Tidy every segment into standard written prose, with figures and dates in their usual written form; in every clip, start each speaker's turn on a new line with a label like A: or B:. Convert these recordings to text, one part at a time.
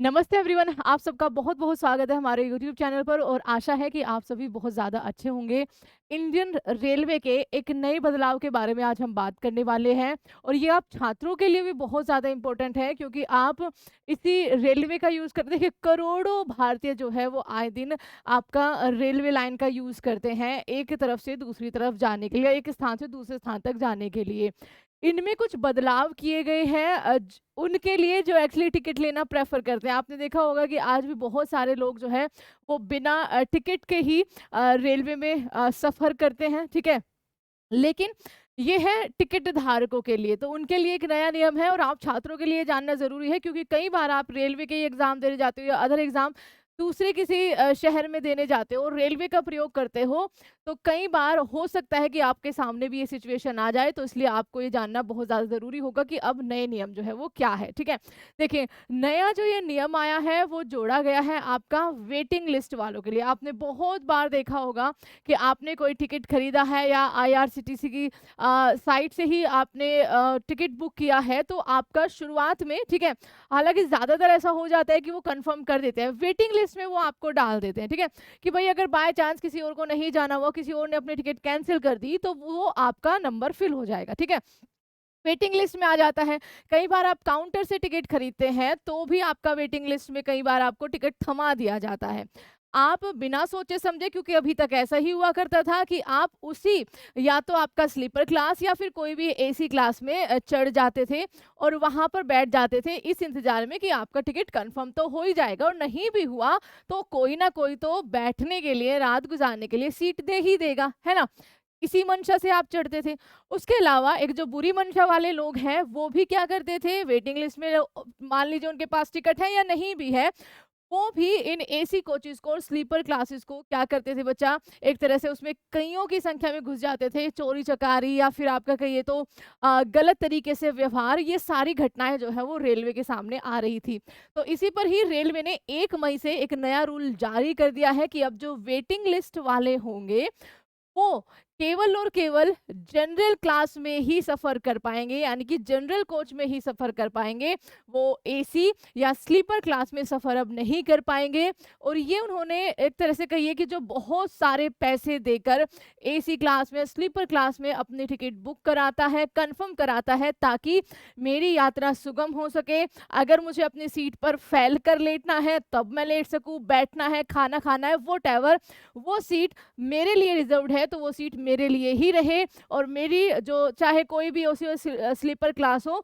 A: नमस्ते एवरीवन, आप सबका बहुत बहुत स्वागत है हमारे यूट्यूब चैनल पर और आशा है कि आप सभी बहुत ज़्यादा अच्छे होंगे। इंडियन रेलवे के एक नए बदलाव के बारे में आज हम बात करने वाले हैं और ये आप छात्रों के लिए भी बहुत ज़्यादा इम्पोर्टेंट है क्योंकि आप इसी रेलवे का यूज़ करते देखिए करोड़ों भारतीय जो है वो आए दिन आपका रेलवे लाइन का यूज़ करते हैं एक तरफ से दूसरी तरफ जाने के लिए, एक स्थान से दूसरे स्थान तक जाने के लिए। इनमें कुछ बदलाव किए गए हैं उनके लिए जो एक्चुअली टिकट लेना प्रेफ़र करते हैं। आपने देखा होगा कि आज भी बहुत सारे लोग जो है वो बिना टिकट के ही रेलवे में सफ़र करते हैं, ठीक है? लेकिन ये है टिकट धारकों के लिए, तो उनके लिए एक नया नियम है और आप छात्रों के लिए जानना ज़रूरी है क्योंकि कई बार आप रेलवे के ही एग्ज़ाम देने जाते हो या अदर एग्ज़ाम दूसरे किसी शहर में देने जाते हो और रेलवे का प्रयोग करते हो, तो कई बार हो सकता है कि आपके सामने भी ये सिचुएशन आ जाए, तो इसलिए आपको ये जानना बहुत ज़्यादा ज़रूरी होगा कि अब नए नियम जो है वो क्या है, ठीक है? देखिए, नया जो ये नियम आया है वो जोड़ा गया है आपका वेटिंग लिस्ट वालों के लिए। आपने बहुत बार देखा होगा कि आपने कोई टिकट खरीदा है या आईआरसीटीसी की साइट से ही आपने टिकट बुक किया है तो आपका शुरुआत में ठीक है, हालाँकि ज़्यादातर ऐसा हो जाता है कि वो कन्फर्म कर देते हैं, वेटिंग लिस्ट में वो आपको डाल देते हैं, ठीक है? कि भई अगर बाय चांस किसी और को नहीं जाना हुआ, किसी और ने अपनी टिकट कैंसल कर दी, तो वो आपका नंबर फिल हो जाएगा, ठीक है? वेटिंग लिस्ट में आ जाता है। कई बार आप काउंटर से टिकट खरीदते हैं, तो भी आपका वेटिंग लिस्ट में कई बार आपको टिकट थमा दिया जाता है। आप बिना सोचे-समझे क्योंकि अभी तक ऐसा ही हुआ करता था कि आप उसी या तो आपका स्लीपर क्लास या फिर कोई भी एसी क्लास में चढ़ जाते थे और वहाँ पर बैठ जाते थे इस इंतज़ार में कि आपका टिकट कन्फर्म तो हो ही जाएगा और नहीं भी हुआ, तो कोई ना कोई तो बैठने के लिए, रात गुज़ारने के लिए सीट दे ही देगा, है ना? इसी मंशा से आप चढ़ते थे। उसके अलावा एक जो बुरी मंशा वाले लोग हैं, वो भी क्या करते थे वेटिंग लिस्ट में मान लीजिए उनके पास टिकट है या नहीं भी है, वो भी इन एसी कोचेज़ को और स्लीपर क्लासेस को क्या करते थे बच्चा, एक तरह से उसमें कइयों की संख्या में घुस जाते थे। चोरी-चकारी या फिर आपका कहिए तो गलत तरीके से व्यवहार, ये सारी घटनाएँ जो है वो रेलवे के सामने आ रही थी। तो इसी पर ही रेलवे ने 1 मई से एक नया रूल जारी कर दिया है कि अब जो वेटिंग लिस्ट वाले होंगे, वो केवल और केवल जनरल क्लास में ही सफ़र कर पाएँगे, यानी कि जनरल कोच में ही सफ़र कर पाएँगे। वो एसी या स्लीपर क्लास में सफ़र अब नहीं कर पाएँगे और ये उन्होंने एक तरह से कहिए कि जो बहुत सारे पैसे देकर एसी क्लास में, स्लीपर क्लास में अपनी टिकट बुक कराता है, कन्फर्म कराता है ताकि मेरी यात्रा सुगम हो सके। अगर मुझे अपनी सीट पर फैल कर लेटना है, तब मैं लेट सकूँ, बैठना है, खाना खाना है, व्हाटएवर, वो सीट मेरे लिए रिज़र्व्ड है, तो वो सीट मेरे लिए ही रहे और मेरी जो चाहे कोई भी उसी स्लीपर क्लास हो,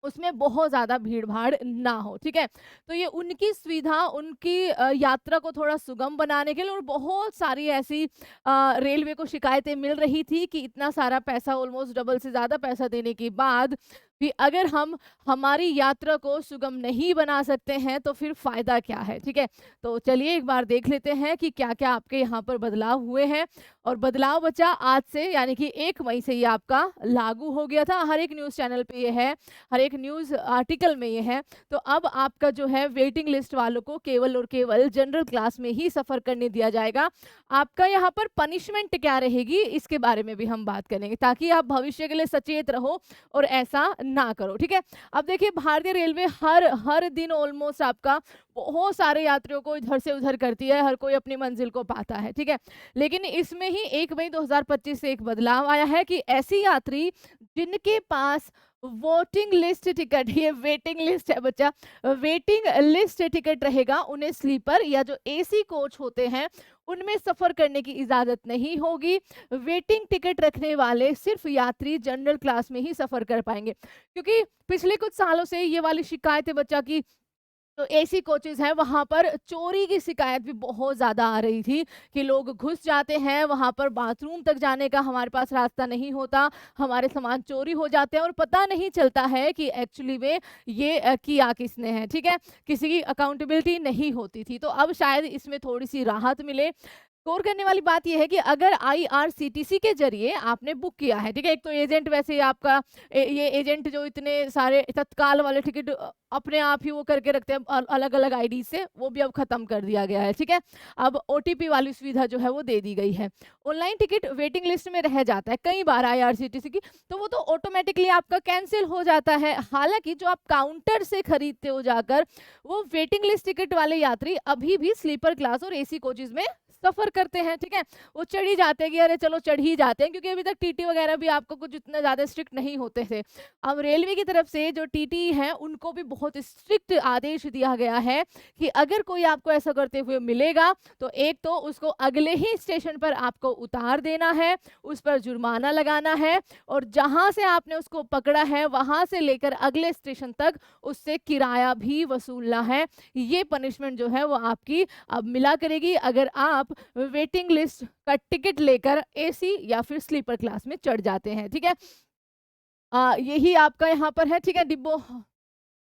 A: उसमें बहुत ज़्यादा भीड़-भाड़ ना हो, ठीक है? तो ये उनकी सुविधा, उनकी यात्रा को थोड़ा सुगम बनाने के लिए और बहुत सारी ऐसी रेलवे को शिकायतें मिल रही थी कि इतना सारा पैसा ऑलमोस्ट डबल से ज़्यादा पैसा देने के बाद भी अगर हम हमारी यात्रा को सुगम नहीं बना सकते हैं, तो फिर फ़ायदा क्या है, ठीक है? तो चलिए एक बार देख लेते हैं कि क्या-क्या आपके यहाँ पर बदलाव हुए हैं और बदलाव बच्चा आज से यानी कि 1 मई से ये आपका लागू हो गया था। हर एक न्यूज़ चैनल पे ये है, हर एक न्यूज़ आर्टिकल में ये है। तो अब आपका जो है वेटिंग लिस्ट वालों को केवल और केवल जनरल क्लास में ही सफ़र करने दिया जाएगा। आपका यहाँ पर पनिशमेंट क्या रहेगी, इसके बारे में भी हम बात करेंगे ताकि आप भविष्य के लिए सचेत रहो और ऐसा ना करो, ठीक है? अब देखिए भारतीय रेलवे हर हर दिन ऑलमोस्ट आपका बहुत सारे यात्रियों को इधर से उधर करती है, हर कोई अपनी मंजिल को पाता है, ठीक है? लेकिन इसमें ही 1 मई 2025 से एक बदलाव आया है कि ऐसी यात्री जिनके पास वोटिंग लिस्ट टिकट, ये वेटिंग लिस्ट है बच्चा, वेटिंग लिस्ट टिकट रहेगा, उन्हें स्लीपर या जो एसी कोच होते हैं, उनमें सफ़र करने की इजाज़त नहीं होगी। वेटिंग टिकट रखने वाले सिर्फ़ यात्री जनरल क्लास में ही सफ़र कर पाएँगे। क्योंकि पिछले कुछ सालों से ये वाली शिकायत है बच्चा की तो एसी कोचेज़ हैं, वहाँ पर चोरी की शिकायत भी बहुत ज़्यादा आ रही थी कि लोग घुस जाते हैं, वहाँ पर बाथरूम तक जाने का हमारे पास रास्ता नहीं होता, हमारे सामान चोरी हो जाते हैं और पता नहीं चलता है कि एक्चुअली में ये किया किसने है, ठीक है? किसी की अकाउंटेबिलिटी नहीं होती थी। तो अब शायद इसमें थोड़ी-सी राहत मिले। स्कोर करने वाली बात ये है कि अगर आईआरसीटीसी के जरिए आपने बुक किया है, ठीक है, एक तो एजेंट वैसे ही आपका ये एजेंट जो इतने सारे तत्काल वाले टिकट अपने आप ही वो करके रखते हैं अलग अलग आईडी से, वो भी अब खत्म कर दिया गया है, ठीक है। अब ओटीपी वाली सुविधा जो है वो दे दी गई है। ऑनलाइन टिकट वेटिंग लिस्ट में रह जाता है कई बार आईआरसीटीसी की, तो वो तो ऑटोमेटिकली आपका कैंसिल हो जाता है। हालांकि जो आप काउंटर से खरीदते हो जाकर, वो वेटिंग लिस्ट टिकट वाले यात्री अभी भी स्लीपर क्लास और एसी कोचेज में सफर करते हैं, ठीक है। वो चढ़ ही जाते हैं कि अरे चलो चढ़ ही जाते हैं, क्योंकि अभी तक टीटी वगैरह भी आपको कुछ इतना ज्यादा स्ट्रिक्ट नहीं होते थे। अब रेलवे की तरफ से जो टीटी हैं उनको भी बहुत स्ट्रिक्ट आदेश दिया गया है कि अगर कोई आपको ऐसा करते हुए मिलेगा तो एक तो उसको अगले ही स्टेशन पर आपको उतार देना है, उस पर जुर्माना लगाना है, और जहां से आपने उसको पकड़ा है वहां से लेकर अगले स्टेशन तक उससे किराया भी वसूलना है। ये पनिशमेंट जो है वो आपकी अब मिला करेगी अगर आप वेटिंग लिस्ट का टिकट लेकर एसी या फिर स्लीपर क्लास में चढ़ जाते हैं, ठीक है। यही आपका यहाँ पर है, ठीक है। डिब्बों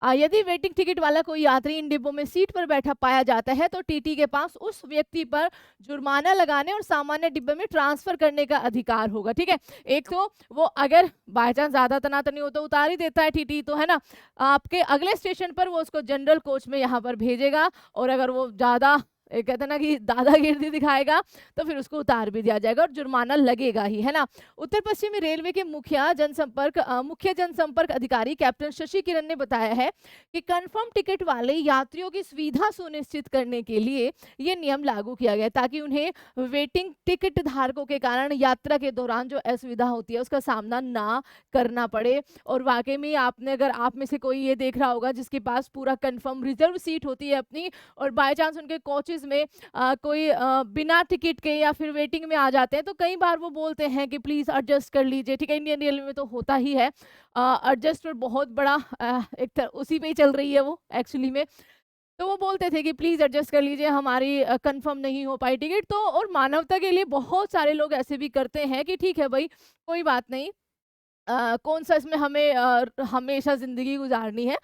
A: यदि वेटिंग टिकट वाला कोई यात्री इन डिब्बों में सीट पर बैठा पाया जाता है तो टीटी के पास उस व्यक्ति पर जुर्माना लगाने और सामान्य डिब्बे में ट्रांसफर करने का अधिकार होगा, ठीक है। एक तो वो अगर बाय चांस ज्यादा तनातनी हो तो उतार ही देता है टीटी, तो है ना, आपके अगले स्टेशन पर वो उसको जनरल कोच में यहाँ पर भेजेगा, और अगर वो ज्यादा कहते हैं ना कि दादागिरी दिखाएगा तो फिर उसको उतार भी दिया जाएगा और जुर्माना लगेगा ही, है ना। उत्तर पश्चिमी रेलवे के मुख्य जनसंपर्क अधिकारी कैप्टन शशि किरण ने बताया है कि कंफर्म टिकट वाले यात्रियों की सुविधा सुनिश्चित करने के लिए ये नियम लागू किया गया ताकि उन्हें वेटिंग टिकट धारकों के कारण यात्रा के दौरान जो असुविधा होती है उसका सामना ना करना पड़े। और वाकई में आपने, अगर आप में से कोई ये देख रहा होगा जिसके पास पूरा कंफर्म रिजर्व सीट होती है अपनी, और बाय चांस उनके कोचेज में कोई बिना टिकट के या फिर वेटिंग में आ जाते हैं, तो कई बार वो बोलते हैं कि प्लीज एडजस्ट कर लीजिए, ठीक है। इंडियन रेलवे में तो होता ही है एडजस्टमेंट बहुत बड़ा, एक तरह उसी पे ही चल रही है वो एक्चुअली में। तो वो बोलते थे कि प्लीज एडजस्ट कर लीजिए, हमारी कंफर्म नहीं हो पाई टिकट। तो और मानवता के लिए बहुत सारे लोग ऐसे भी करते हैं कि ठीक है भाई कोई बात नहीं, कौन सा इसमें हमें हमेशा जिंदगी गुजारनी है,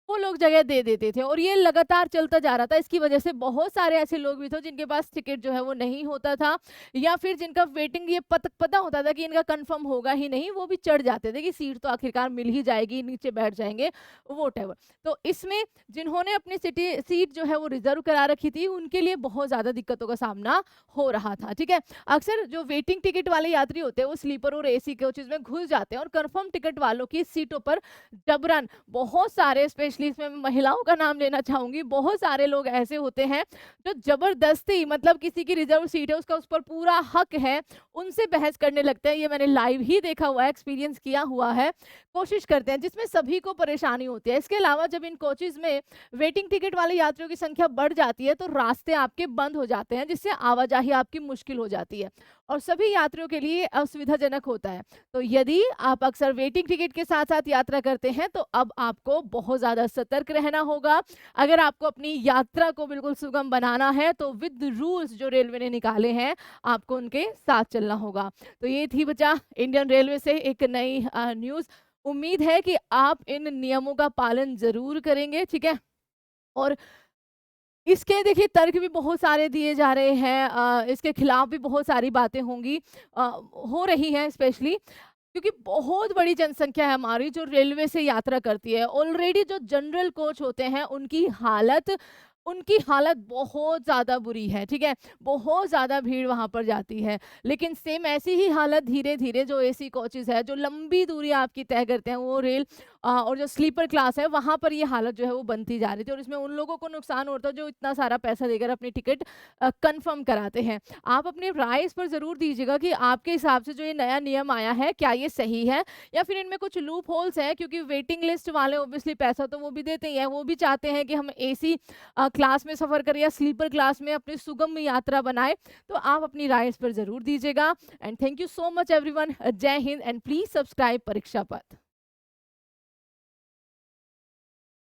A: वो लोग जगह दे देते थे, और ये लगातार चलता जा रहा था। इसकी वजह से बहुत सारे ऐसे लोग भी थे जिनके पास टिकट जो है वो नहीं होता था, या फिर जिनका वेटिंग ये पता होता था कि इनका कंफर्म होगा ही नहीं, वो भी चढ़ जाते थे कि सीट तो आखिरकार मिल ही जाएगी, नीचे बैठ जाएंगे वोटेवर। तो इसमें जिन्होंने अपनी सीट जो है वो रिजर्व करा रखी थी उनके लिए बहुत ज्यादा दिक्कतों का सामना हो रहा था, ठीक है। अक्सर जो वेटिंग टिकट वाले यात्री होते हैं वो स्लीपर और एसी कोचेज में घुस जाते हैं और कंफर्म टिकट वालों की सीटों पर जबरन, बहुत सारे स्पेशली इसमें मैं महिलाओं का नाम लेना चाहूंगी, बहुत सारे लोग ऐसे होते हैं जो जबरदस्ती, मतलब किसी की रिजर्व सीट है उसका उस पर पूरा हक है, उनसे बहस करने लगते हैं। ये मैंने लाइव ही देखा हुआ है, एक्सपीरियंस किया हुआ है, कोशिश करते हैं, जिसमें सभी को परेशानी होती है। इसके अलावा जब इन कोचेज में वेटिंग टिकट वाले यात्रियों की संख्या बढ़ जाती है तो रास्ते आपके बंद हो जाते हैं, जिससे आवाजाही आपकी मुश्किल हो जाती है और सभी यात्रियों के लिए असुविधाजनक होता है। तो यदि आप अक्सर वेटिंग टिकट के साथ साथ यात्रा करते हैं तो अब आपको बहुत ज्यादा सतर्क रहना होगा। अगर आपको अपनी यात्रा को बिल्कुल सुगम बनाना है तो विद रूल्स जो रेलवे ने निकाले हैं आपको उनके साथ चलना होगा। तो ये थी बच्चा इंडियन रेलवे से एक नई न्यूज। उम्मीद है कि आप इन नियमों का पालन जरूर करेंगे, ठीक है। और इसके देखिए तर्क भी बहुत सारे दिए जा रहे हैं, इसके खिलाफ भी बहुत सारी बातें होंगी, हो रही हैं, स्पेशली क्योंकि बहुत बड़ी जनसंख्या है हमारी जो रेलवे से यात्रा करती है। ऑलरेडी जो जनरल कोच होते हैं उनकी हालत बहुत ज़्यादा बुरी है, ठीक है, बहुत ज़्यादा भीड़ वहाँ पर जाती है। लेकिन सेम ऐसी ही हालत धीरे धीरे जो एसी कोचेस है, जो लंबी दूरी आपकी तय करते हैं वो रेल, और जो स्लीपर क्लास है वहाँ पर ये हालत जो है वो बनती जा रही थी, और इसमें उन लोगों को नुकसान होता है जो इतना सारा पैसा देकर अपनी टिकट कंफर्म कराते हैं। आप अपनी राय इस पर ज़रूर दीजिएगा कि आपके हिसाब से जो ये नया नियम आया है क्या ये सही है, या फिर इनमें कुछ लूप होल्स हैं, क्योंकि वेटिंग लिस्ट वाले ऑब्वियसली पैसा तो वो भी देते ही हैं, वो भी चाहते हैं कि हम एसी क्लास में सफर करें या स्लीपर क्लास में अपनी सुगम यात्रा बनाए। तो आप अपनी राय इस पर जरूर दीजिएगा। And thank you so much everyone. जय हिंद एंड प्लीज सब्सक्राइब परीक्षा पथ।